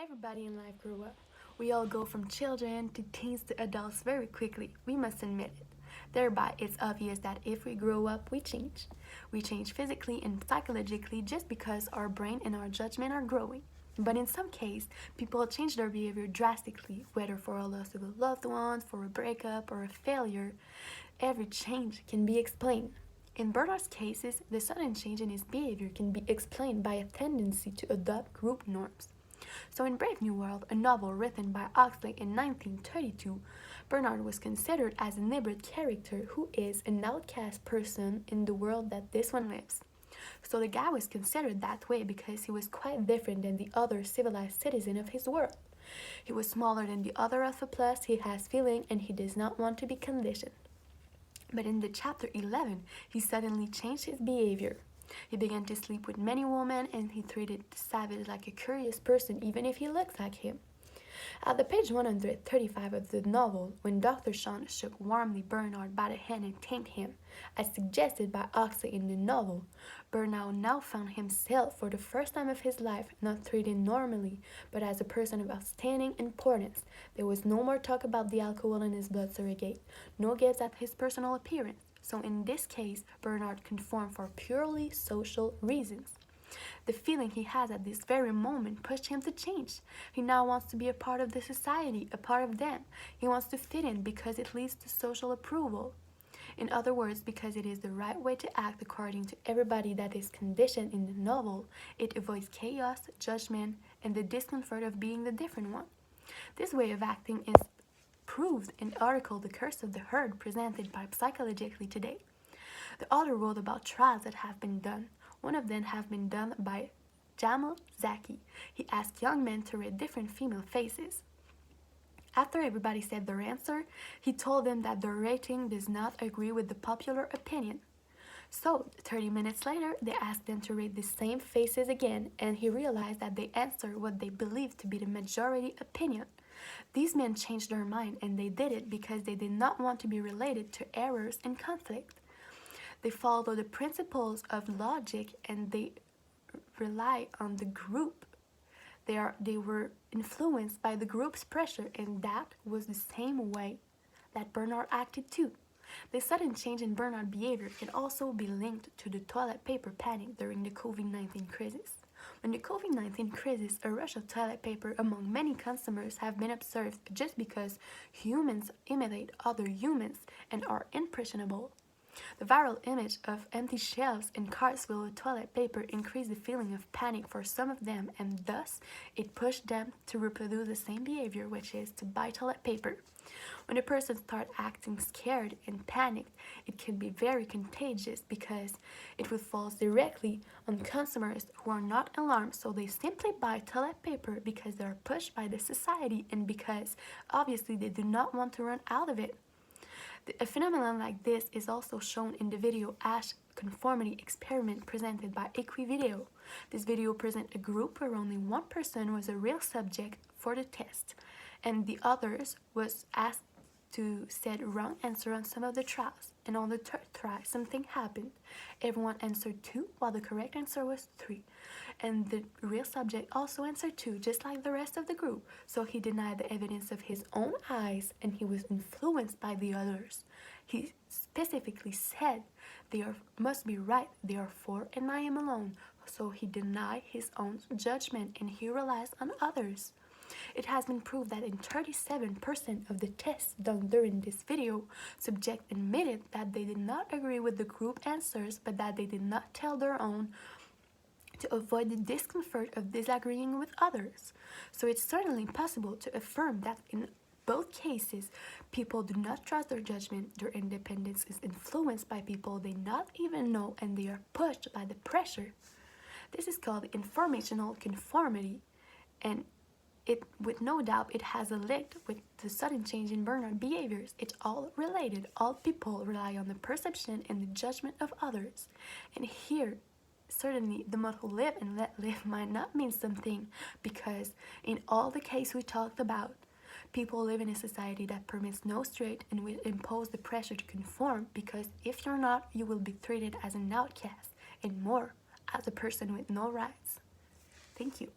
Everybody in life grew up. We all go from children to teens to adults very quickly, we must admit it. Thereby, it's obvious that if we grow up, we change. We change physically and psychologically just because our brain and our judgment are growing. But in some cases, people change their behavior drastically, whether for a loss of a loved one, for a breakup, or a failure. Every change can be explained. In Bernard's cases, the sudden change in his behavior can be explained by a tendency to adopt group norms. So in Brave New World, a novel written by Huxley in 1932, Bernard was considered as a hybrid character who is an outcast person in the world that this one lives. So the guy was considered that way because he was quite different than the other civilized citizen of his world. He was smaller than the other Alpha Plus, he has feeling, and he does not want to be conditioned. But in the chapter 11, he suddenly changed his behavior. He began to sleep with many women, and he treated the savage like a curious person even if he looked like him. At the page 135 of the novel, when Dr. Sean shook warmly Bernard by the hand and thanked him, as suggested by Huxley in the novel, Bernard now found himself for the first time of his life not treated normally, but as a person of outstanding importance. There was no more talk about the alcohol in his blood surrogate, no gaze at his personal appearance. So in this case, Bernard conformed for purely social reasons. The feeling he has at this very moment pushed him to change. He now wants to be a part of the society, a part of them. He wants to fit in because it leads to social approval. In other words, because it is the right way to act according to everybody that is conditioned in the novel, it avoids chaos, judgment, and the discomfort of being the different one. This way of acting is proved in the article The Curse of the Herd presented by Psychologically Today. The author wrote about trials that have been done. One of them have been done by Jamal Zaki. He asked young men to rate different female faces. After everybody said their answer, he told them that their rating does not agree with the popular opinion. So, 30 minutes later, they asked them to rate the same faces again, and he realized that they answered what they believed to be the majority opinion. These men changed their mind, and they did it because they did not want to be related to errors and conflict. They follow the principles of logic, and they rely on the group. They were influenced by the group's pressure, and that was the same way that Bernard acted too. The sudden change in Bernard behavior can also be linked to the toilet paper panic during the COVID-19 crisis. When the COVID-19 crisis, a rush of toilet paper among many consumers have been observed just because humans imitate other humans and are impressionable. The viral image of empty shelves and carts filled with toilet paper increased the feeling of panic for some of them, and thus it pushed them to reproduce the same behavior, which is to buy toilet paper. When a person starts acting scared and panicked, it can be very contagious because it will fall directly on consumers who are not alarmed, so they simply buy toilet paper because they are pushed by the society and because obviously they do not want to run out of it. A phenomenon like this is also shown in the video Ash Conformity Experiment presented by Equivideo. This video presents a group where only one person was a real subject for the test, and the others was asked to say wrong answer on some of the trials, and on the third try something happened. Everyone answered 2 while the correct answer was 3, and the real subject also answered 2 just like the rest of the group, so he denied the evidence of his own eyes and he was influenced by the others. He specifically said must be right, they are 4 and I am alone, so he denied his own judgment and he relies on others. It has been proved that in 37% of the tests done during this video, subjects admitted that they did not agree with the group answers, but that they did not tell their own to avoid the discomfort of disagreeing with others. So it's certainly possible to affirm that in both cases, people do not trust their judgment, their independence is influenced by people they not even know, and they are pushed by the pressure. This is called informational conformity, and with no doubt, it has a link with the sudden change in Bernard behaviors. It's all related. All people rely on the perception and the judgment of others. And here, certainly, the motto live and let live might not mean something, because in all the cases we talked about, people live in a society that permits no straight and will impose the pressure to conform, because if you're not, you will be treated as an outcast and more as a person with no rights. Thank you.